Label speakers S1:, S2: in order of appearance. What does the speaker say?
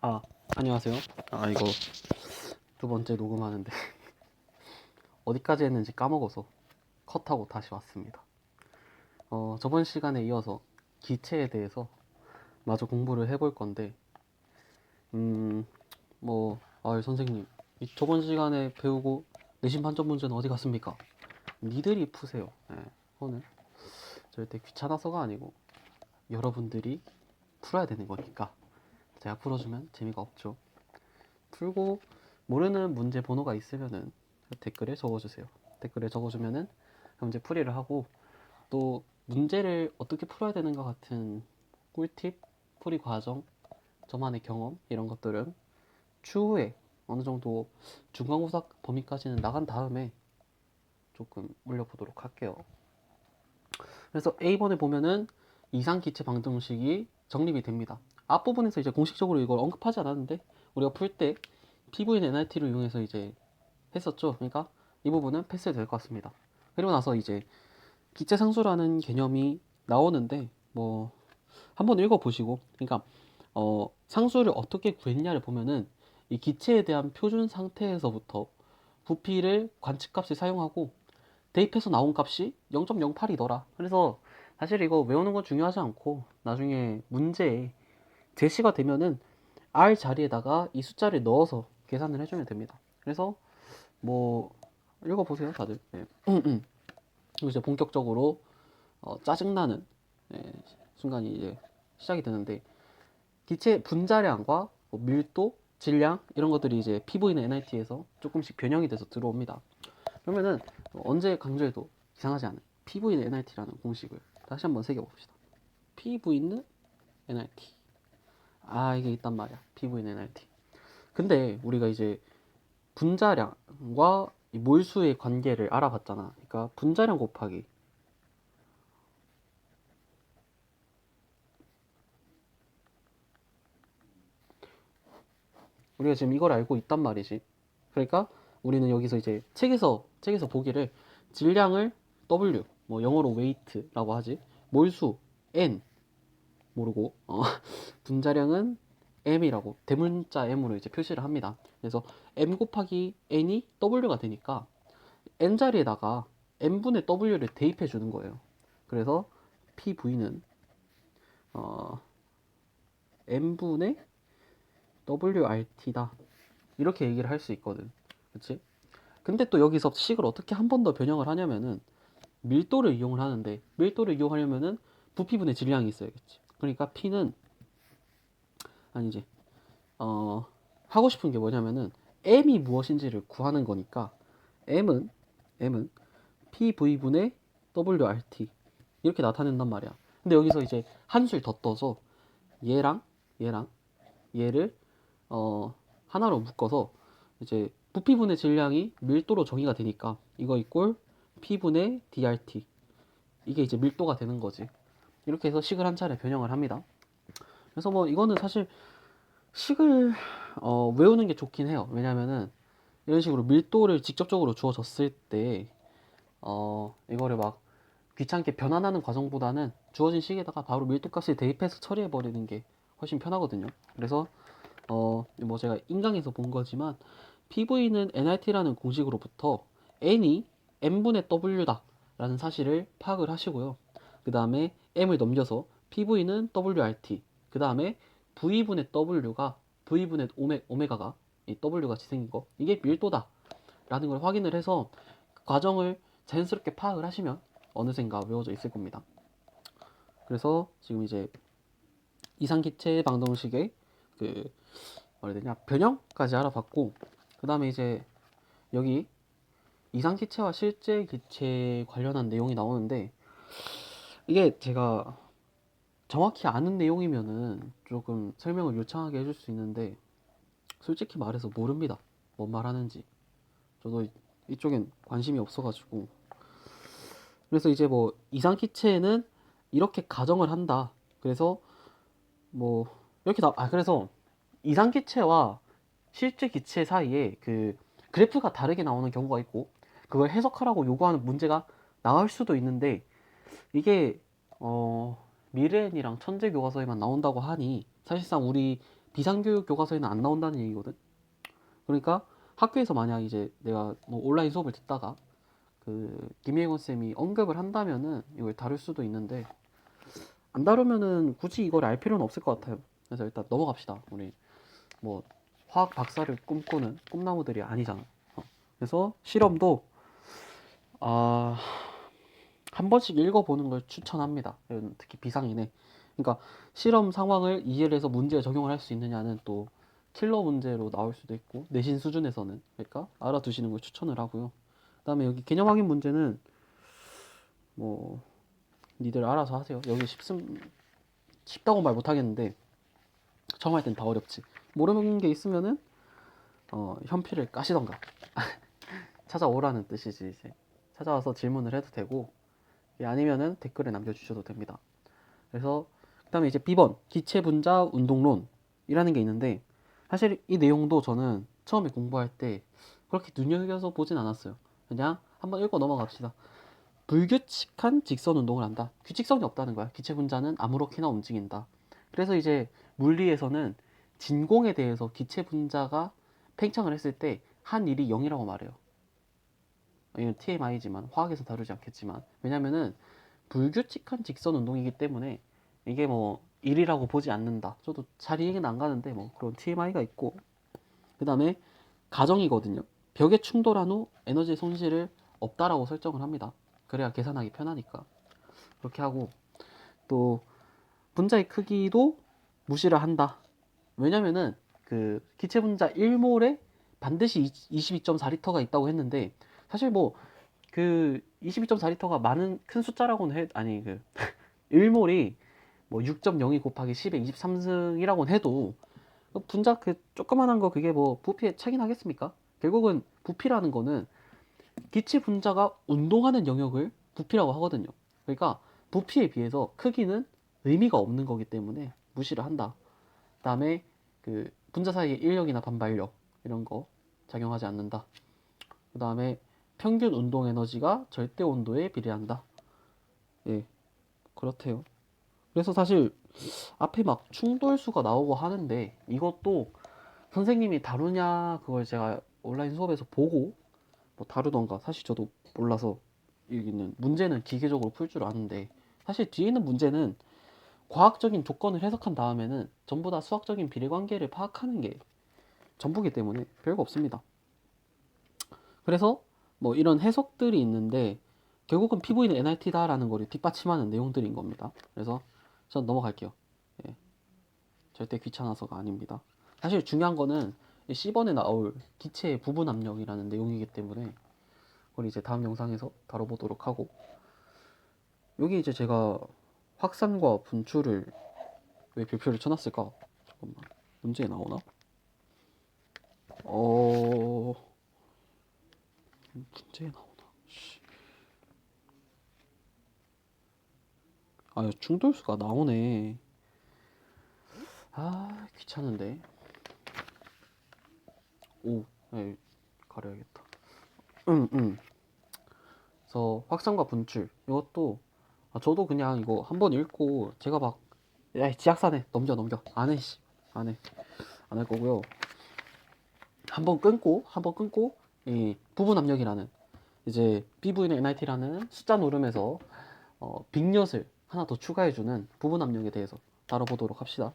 S1: 아, 안녕하세요. 이거 두 번째 녹음하는데 어디까지 했는지 까먹어서 컷하고 다시 왔습니다. 저번 시간에 이어서 기체에 대해서 마저 공부를 해볼 건데, 음, 선생님, 저번 시간에 배우고 내신 반점 문제는 어디 갔습니까? 니들이 푸세요. 예, 저는 절대 귀찮아서가 아니고 여러분들이 풀어야 되는 거니까 제가 풀어주면 재미가 없죠. 풀고 모르는 문제 번호가 있으면은 댓글에 적어주세요. 댓글에 적어주면은 문제 풀이를 하고 또 문제를 어떻게 풀어야 되는가 같은 꿀팁, 풀이 과정, 저만의 경험 이런 것들은 추후에 어느 정도 중간고사 범위까지는 나간 다음에 조금 올려보도록 할게요. 그래서 A번에 보면은 이상기체 방정식이 정립이 됩니다. 앞부분에서 이제 공식적으로 이걸 언급하지 않았는데 우리가 풀 때 PV는 NRT를 이용해서 이제 했었죠. 그러니까 이 부분은 패스해도 될 것 같습니다. 그리고 나서 이제 기체상수라는 개념이 나오는데 뭐 한번 읽어보시고 그러니까 상수를 어떻게 구했냐를 보면은 이 기체에 대한 표준 상태에서부터 부피를 관측값을 사용하고 대입해서 나온 값이 0.08이더라. 그래서 사실 이거 외우는 건 중요하지 않고 나중에 문제에 제시가 되면은 R 자리에다가 이 숫자를 넣어서 계산을 해주면 됩니다. 그래서 뭐 읽어보세요 다들. 네. 그리고 이제 본격적으로 짜증나는 순간이 이제 시작이 되는데 기체 분자량과 뭐 밀도, 질량 이런 것들이 이제 PV는 NIT에서 조금씩 변형이 돼서 들어옵니다. 그러면은 언제 강조해도 이상하지 않은 PV는 NIT라는 공식을 다시 한번 새겨봅시다. PV는 NIT. 이게 있단 말이야. PV는 NIT. 근데 우리가 이제 분자량과 몰수의 관계를 알아봤잖아. 그러니까 분자량 곱하기 우리가 지금 이걸 알고 있단 말이지. 그러니까 우리는 여기서 이제 책에서 보기를 질량을 W, 뭐 영어로 weight라고 하지. 몰수 N 모르고 분자량은 M이라고 대문자 M으로 이제 표시를 합니다. 그래서 M 곱하기 N이 W가 되니까 N 자리에다가 N분의 W를 대입해 주는 거예요. 그래서 PV는 N분의 WRT다. 이렇게 얘기를 할 수 있거든. 그치? 근데 또 여기서 식을 어떻게 한 번 더 변형을 하냐면은 밀도를 이용을 하는데 밀도를 이용하려면은 부피분의 질량이 있어야겠지. 그러니까 P는 아니지. 하고 싶은 게 뭐냐면은 M이 무엇인지를 구하는 거니까 M은 PV분의 WRT 이렇게 나타낸단 말이야. 근데 여기서 이제 한 술 더 떠서 얘랑 얘를 하나로 묶어서 이제 부피분의 질량이 밀도로 정의가 되니까 이거 이꼴 P분의 DRT 이게 이제 밀도가 되는 거지. 이렇게 해서 식을 한 차례 변형을 합니다. 그래서 뭐 이거는 사실 식을 외우는 게 좋긴 해요. 왜냐면은 이런 식으로 밀도를 직접적으로 주어졌을 때 이거를 막 귀찮게 변환하는 과정보다는 주어진 식에다가 바로 밀도값을 대입해서 처리해 버리는 게 훨씬 편하거든요. 그래서 뭐 제가 인강에서 본 거지만 PV는 NRT라는 공식으로부터 N이 N분의 W다 라는 사실을 파악을 하시고요. 그 다음에 M을 넘겨서 PV는 WRT 그 다음에 V분의 W가 V분의 오메가가 이 W같이 생긴 거 이게 밀도다 라는 걸 확인을 해서 그 과정을 자연스럽게 파악을 하시면 어느샌가 외워져 있을 겁니다. 그래서 지금 이제 이상기체 방정식의 그 뭐라 해야 되냐 변형까지 알아봤고 그 다음에 이제 여기 이상기체와 실제 기체 관련한 내용이 나오는데 이게 제가 정확히 아는 내용이면은 조금 설명을 유창하게 해줄 수 있는데 솔직히 말해서 모릅니다. 뭔 말하는지. 저도 이쪽엔 관심이 없어가지고. 그래서 이제 뭐 이상기체는 이렇게 가정을 한다. 그래서 뭐 이렇게 그래서 이상기체와 실제 기체 사이에 그 그래프가 다르게 나오는 경우가 있고 그걸 해석하라고 요구하는 문제가 나올 수도 있는데 이게 미래엔이랑 천재교과서에만 나온다고 하니 사실상 우리 비상교육 교과서에는 안 나온다는 얘기거든. 그러니까 학교에서 만약 이제 내가 뭐 온라인 수업을 듣다가 그 김예건 쌤이 언급을 한다면은 이걸 다룰 수도 있는데, 안 다루면은 굳이 이걸 알 필요는 없을 것 같아요. 그래서 일단 넘어갑시다. 우리 뭐 화학 박사를 꿈꾸는 꿈나무들이 아니잖아. 그래서 실험도 아, 한 번씩 읽어보는 걸 추천합니다. 특히 비상이네. 그러니까 실험 상황을 이해를 해서 문제에 적용을 할 수 있느냐는 또 킬러 문제로 나올 수도 있고, 내신 수준에서는, 그러니까 알아두시는 걸 추천을 하고요. 그다음에 여기 개념 확인 문제는 뭐 니들 알아서 하세요. 여기 쉽다고 말 못하겠는데 처음 할 땐 다 어렵지. 모르는 게 있으면은 현피를 까시던가 찾아오라는 뜻이지. 이제 찾아와서 질문을 해도 되고, 아니면은 댓글에 남겨주셔도 됩니다. 그래서 그다음에 이제 B번 기체 분자 운동론이라는 게 있는데, 사실 이 내용도 저는 처음에 공부할 때 그렇게 눈여겨서 보진 않았어요. 그냥 한번 읽고 넘어갑시다. 불규칙한 직선 운동을 한다. 규칙성이 없다는 거야. 기체 분자는 아무렇게나 움직인다. 그래서 이제 물리에서는 진공에 대해서 기체 분자가 팽창을 했을 때 한 일이 0이라고 말해요. 이건 TMI지만 화학에서 다루지 않겠지만, 왜냐면은 불규칙한 직선 운동이기 때문에 이게 뭐 일이라고 보지 않는다. 저도 잘 이해는 안 가는데 뭐 그런 TMI가 있고, 그 다음에 가정이거든요. 벽에 충돌한 후 에너지 손실을 없다라고 설정을 합니다. 그래야 계산하기 편하니까 그렇게 하고, 또 분자의 크기도 무시를 한다. 왜냐면은 그 기체 분자 1몰에 반드시 22.4리터가 있다고 했는데, 사실 뭐 그 22.4리터가 많은 큰 숫자라고는 아니 그 1몰이 뭐 6.02 곱하기 10의 23승이라고는 해도 분자 그 조그만한 거 그게 뭐 부피에 차이 나겠습니까? 결국은 부피라는 거는 기체 분자가 운동하는 영역을 부피라고 하거든요. 그러니까 부피에 비해서 크기는 의미가 없는 거기 때문에 무시를 한다. 그다음에 그 분자 사이의 인력이나 반발력 이런 거 작용하지 않는다. 그다음에 평균 운동 에너지가 절대 온도에 비례한다. 예, 그렇대요. 그래서 사실 앞에 막 충돌수가 나오고 하는데, 이것도 선생님이 다루냐 그걸 제가 온라인 수업에서 보고 뭐 다루던가, 사실 저도 몰라서, 여기는 문제는 기계적으로 풀 줄 아는데 사실 뒤에 있는 문제는 과학적인 조건을 해석한 다음에는 전부 다 수학적인 비례관계를 파악하는 게 전부기 때문에 별거 없습니다. 그래서 뭐 이런 해석들이 있는데 결국은 PV는 NRT다라는 거를 뒷받침하는 내용들인 겁니다. 그래서 전 넘어갈게요. 예, 절대 귀찮아서가 아닙니다. 사실 중요한 거는 C번에 나올 기체의 부분 압력이라는 내용이기 때문에 그걸 이제 다음 영상에서 다뤄보도록 하고, 여기 이제 제가 확산과 분출을 왜 별표를 쳐놨을까? 잠깐만, 문제에 나오나? 문제에 나오나? 아, 충돌수가 나오네. 아, 귀찮은데. 오, 네, 가려야겠다. 응. 그래서 확산과 분출 이것도 저도 그냥 이거 한번 읽고 제가 막, 야, 지약사네, 넘겨 안 해, 씨, 안 할 거고요. 한번 끊고 이 부분 압력이라는, 이제 BV는 NIT라는 숫자 노름에서 빅엿을 하나 더 추가해주는 부분 압력에 대해서 다뤄보도록 합시다.